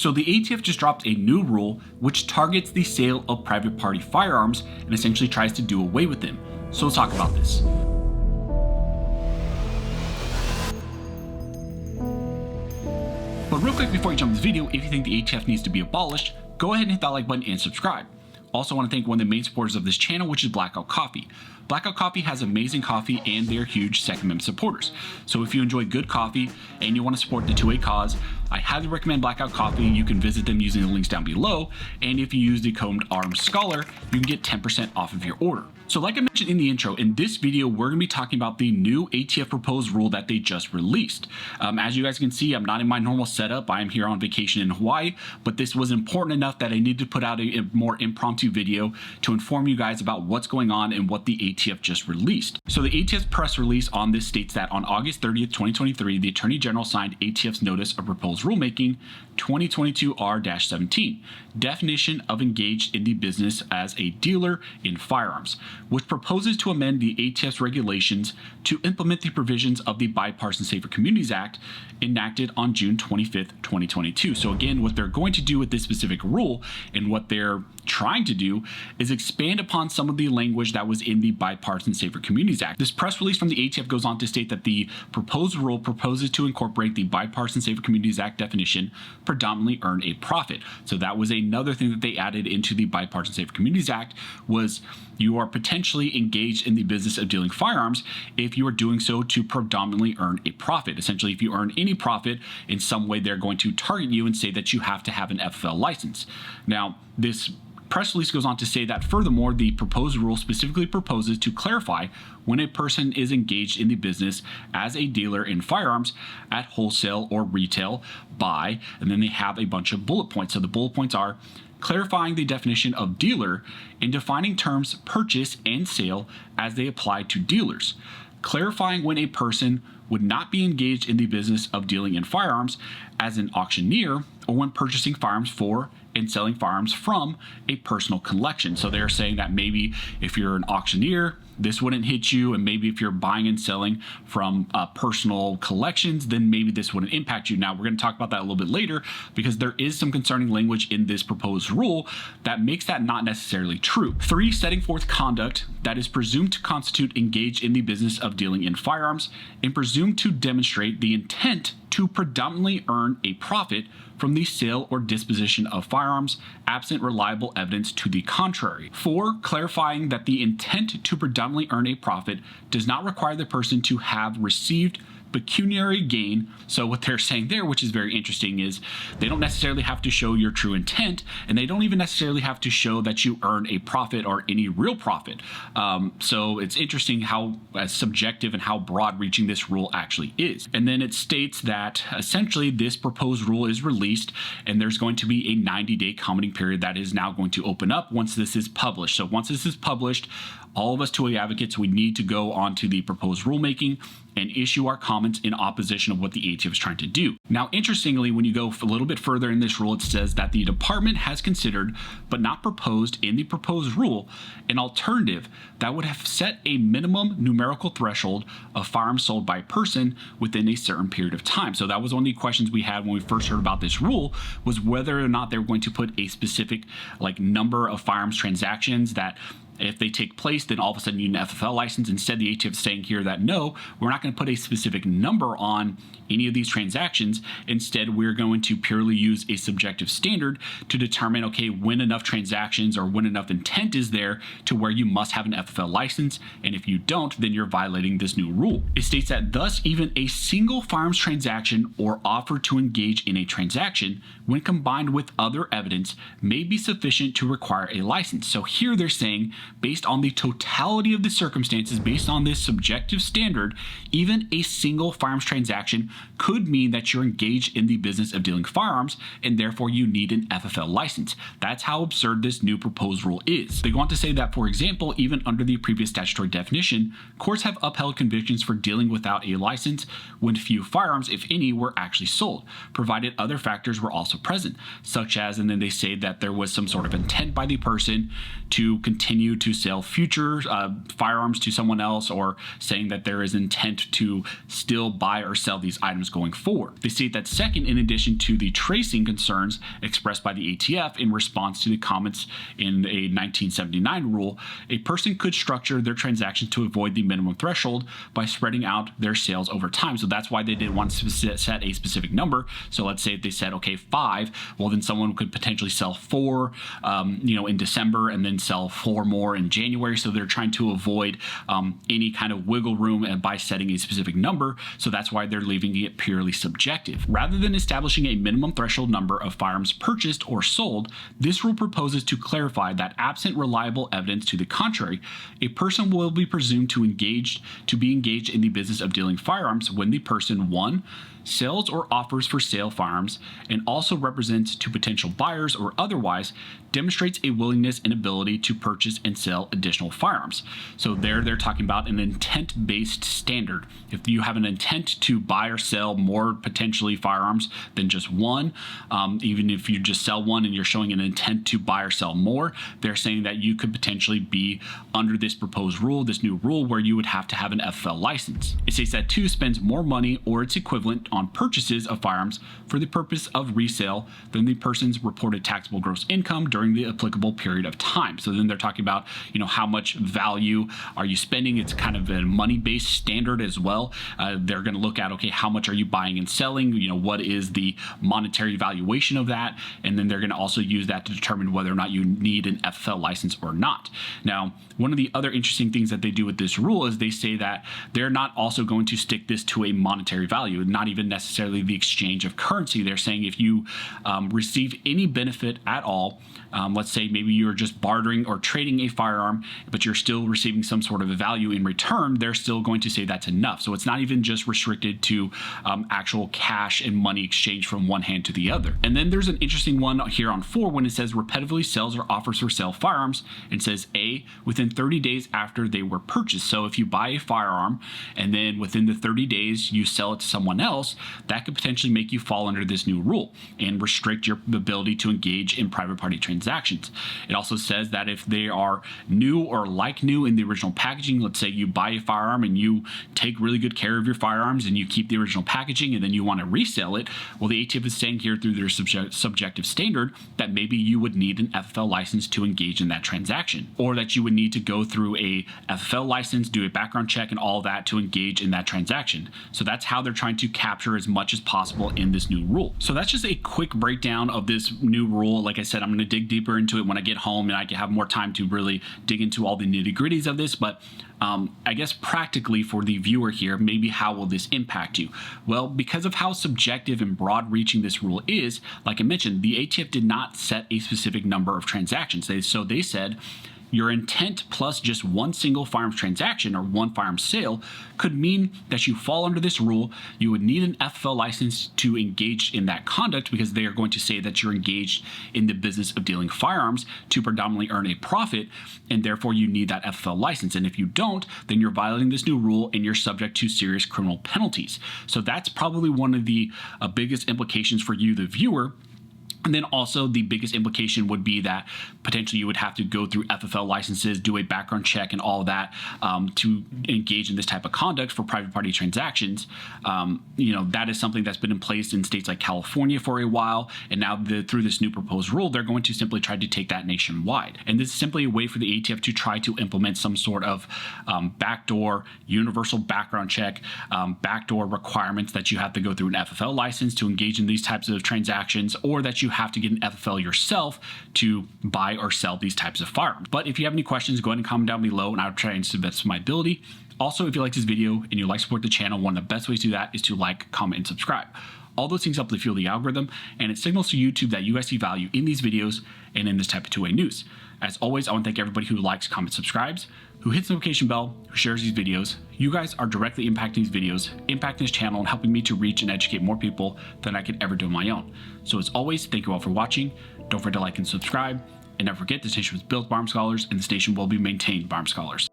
So the ATF just dropped a new rule which targets the sale of private party firearms and essentially tries to do away with them. So let's talk about this. But real quick before you jump into this video, if you think the ATF needs to be abolished, go ahead and hit that like button and subscribe. Also want to thank one of the main supporters of this channel, which is Blackout Coffee. Blackout Coffee has amazing coffee and they're huge Second Amendment supporters. So if you enjoy good coffee and you want to support the 2A cause, I highly recommend Blackout Coffee. You can visit them using the links down below. And if you use the code ARMSCHOLAR, you can get 10% off of your order. So like I mentioned in the intro, in this video, we're going to be talking about the new ATF proposed rule that they just released. As you guys can see, I'm not in my normal setup. I'm here on vacation in Hawaii, but this was important enough that I needed to put out a more impromptu video to inform you guys about what's going on and what the ATF just released. So the ATF's press release on this states that on August 30th, 2023, the Attorney General signed ATF's Notice of Proposed Rulemaking 2022 R-17, definition of engaged in the business as a dealer in firearms, which proposes to amend the ATF's regulations to implement the provisions of the Bipartisan Safer Communities Act enacted on June 25th, 2022. So again, what they're going to do with this specific rule and what they're trying to do is expand upon some of the language that was in the Bipartisan Safer Communities Act. This press release from the ATF goes on to state that the proposed rule proposes to incorporate the Bipartisan Safer Communities Act definition, predominantly earn a profit. So that was another thing that they added into the Bipartisan Safer Communities Act was you are potentially engaged in the business of dealing firearms if you are doing so to predominantly earn a profit. Essentially, if you earn any profit in some way, they're going to target you and say that you have to have an FFL license. Now, this press release goes on to say that furthermore, the proposed rule specifically proposes to clarify when a person is engaged in the business as a dealer in firearms at wholesale or retail by, and then they have a bunch of bullet points. So the bullet points are clarifying the definition of dealer and defining terms purchase and sale as they apply to dealers, clarifying when a person would not be engaged in the business of dealing in firearms as an auctioneer or when purchasing firearms for and selling firearms from a personal collection. So they're saying that maybe if you're an auctioneer, this wouldn't hit you, and maybe if you're buying and selling from personal collections, then maybe this wouldn't impact you. Now, we're going to talk about that a little bit later because there is some concerning language in this proposed rule that makes that not necessarily true. 3, setting forth conduct that is presumed to constitute engaged in the business of dealing in firearms and presumed to demonstrate the intent to predominantly earn a profit from the sale or disposition of firearms, absent reliable evidence to the contrary. 4, clarifying that the intent to predominantly earn a profit does not require the person to have received pecuniary gain. So what they're saying there, which is very interesting, is they don't necessarily have to show your true intent, and they don't even necessarily have to show that you earn a profit or any real profit. So it's interesting how subjective and how broad reaching this rule actually is. And then it states that essentially this proposed rule is released and there's going to be a 90-day commenting period that is now going to open up once this is published. So once this is published, all of us 2A advocates, we need to go on to the proposed rulemaking and issue our comments in opposition of what the ATF is trying to do. Now, interestingly, when you go a little bit further in this rule, it says that the department has considered, but not proposed in the proposed rule, an alternative that would have set a minimum numerical threshold of firearms sold by a person within a certain period of time. So that was one of the questions we had when we first heard about this rule, was whether or not they were going to put a specific number of firearms transactions that if they take place, then all of a sudden you need an FFL license. Instead, the ATF is saying here that no, we're not going to put a specific number on any of these transactions. Instead, we're going to purely use a subjective standard to determine, okay, when enough transactions or when enough intent is there to where you must have an FFL license. And if you don't, then you're violating this new rule. It states that thus even a single firearms transaction or offer to engage in a transaction, when combined with other evidence, may be sufficient to require a license. So here they're saying, based on the totality of the circumstances, based on this subjective standard, even a single firearms transaction could mean that you're engaged in the business of dealing firearms, and therefore you need an FFL license. That's how absurd this new proposed rule is. They go on to say that, for example, even under the previous statutory definition, courts have upheld convictions for dealing without a license when few firearms, if any, were actually sold, provided other factors were also present, such as, and then they say that there was some sort of intent by the person to continue continue to sell future firearms to someone else, or saying that there is intent to still buy or sell these items going forward. They state that second, in addition to the tracing concerns expressed by the ATF in response to the comments in a 1979 rule, a person could structure their transactions to avoid the minimum threshold by spreading out their sales over time. So that's why they didn't want to set a specific number. So let's say if they said, okay, 5, well, then someone could potentially sell 4, in December, and then sell 4 more in January. So they're trying to avoid any kind of wiggle room by setting a specific number. So that's why they're leaving it purely subjective. Rather than establishing a minimum threshold number of firearms purchased or sold, this rule proposes to clarify that absent reliable evidence to the contrary, a person will be presumed to be engaged in the business of dealing firearms when the person, 1, sells or offers for sale firearms, and also represents to potential buyers or otherwise demonstrates a willingness and ability to purchase and sell additional firearms. So they're talking about an intent-based standard. If you have an intent to buy or sell more potentially firearms than just 1, even if you just sell 1 and you're showing an intent to buy or sell more, they're saying that you could potentially be under this proposed rule, this new rule, where you would have to have an FFL license. It states that 2 spends more money or its equivalent on purchases of firearms for the purpose of resale than the person's reported taxable gross income during the applicable period of time. So then they're talking about, how much value are you spending? It's kind of a money-based standard as well. They're going to look at, okay, how much are you buying and selling? What is the monetary valuation of that? And then they're going to also use that to determine whether or not you need an FFL license or not. Now, one of the other interesting things that they do with this rule is they say that they're not also going to stick this to a monetary value, not even necessarily the exchange of currency. They're saying if you receive any benefit at all, let's say maybe you're just bartering or trading a firearm, but you're still receiving some sort of a value in return, they're still going to say that's enough. So it's not even just restricted to actual cash and money exchange from one hand to the other. And then there's an interesting one here on 4 when it says repetitively sells or offers for sale firearms, and says A, within 30 days after they were purchased. So if you buy a firearm and then within the 30 days you sell it to someone else, that could potentially make you fall under this new rule and restrict your ability to engage in private party transactions. It also says that if they are new or like new in the original packaging, let's say you buy a firearm and you take really good care of your firearms and you keep the original packaging and then you want to resell it, well, the ATF is saying here through their subjective standard that maybe you would need an FFL license to engage in that transaction, or that you would need to go through a FFL license, do a background check and all that to engage in that transaction. So that's how they're trying to capture as much as possible in this new rule. So that's just a quick breakdown of this new rule. Like I said, I'm going to dig deeper into it when I get home and I can have more time to really dig into all the nitty-gritties of this. But I guess practically for the viewer here, maybe how will this impact you? Well, because of how subjective and broad-reaching this rule is, like I mentioned, the ATF did not set a specific number of transactions. So they said your intent plus just one single firearms transaction or one firearms sale could mean that you fall under this rule. You would need an FFL license to engage in that conduct, because they are going to say that you're engaged in the business of dealing firearms to predominantly earn a profit, and therefore you need that FFL license. And if you don't, then you're violating this new rule and you're subject to serious criminal penalties. So that's probably one of the biggest implications for you, the viewer. And then also the biggest implication would be that potentially you would have to go through FFL licenses, do a background check and all that to engage in this type of conduct for private party transactions. That is something that's been in place in states like California for a while. And now through this new proposed rule, they're going to simply try to take that nationwide. And this is simply a way for the ATF to try to implement some sort of backdoor universal background check, backdoor requirements that you have to go through an FFL license to engage in these types of transactions, or that you have to get an FFL yourself to buy or sell these types of firearms. But if you have any questions, go ahead and comment down below and I'll try and answer the best of my ability. Also, if you like this video and you'd like to support the channel, one of the best ways to do that is to like, comment, and subscribe. All those things help to fuel the algorithm, and it signals to YouTube that you guys see value in these videos and in this type of two-way news. As always, I want to thank everybody who likes, comments, subscribes, who hits the notification bell, who shares these videos. You guys are directly impacting these videos, impacting this channel, and helping me to reach and educate more people than I could ever do on my own. So as always, thank you all for watching. Don't forget to like and subscribe. And never forget, this station was built by armed scholars, and the station will be maintained by armed scholars.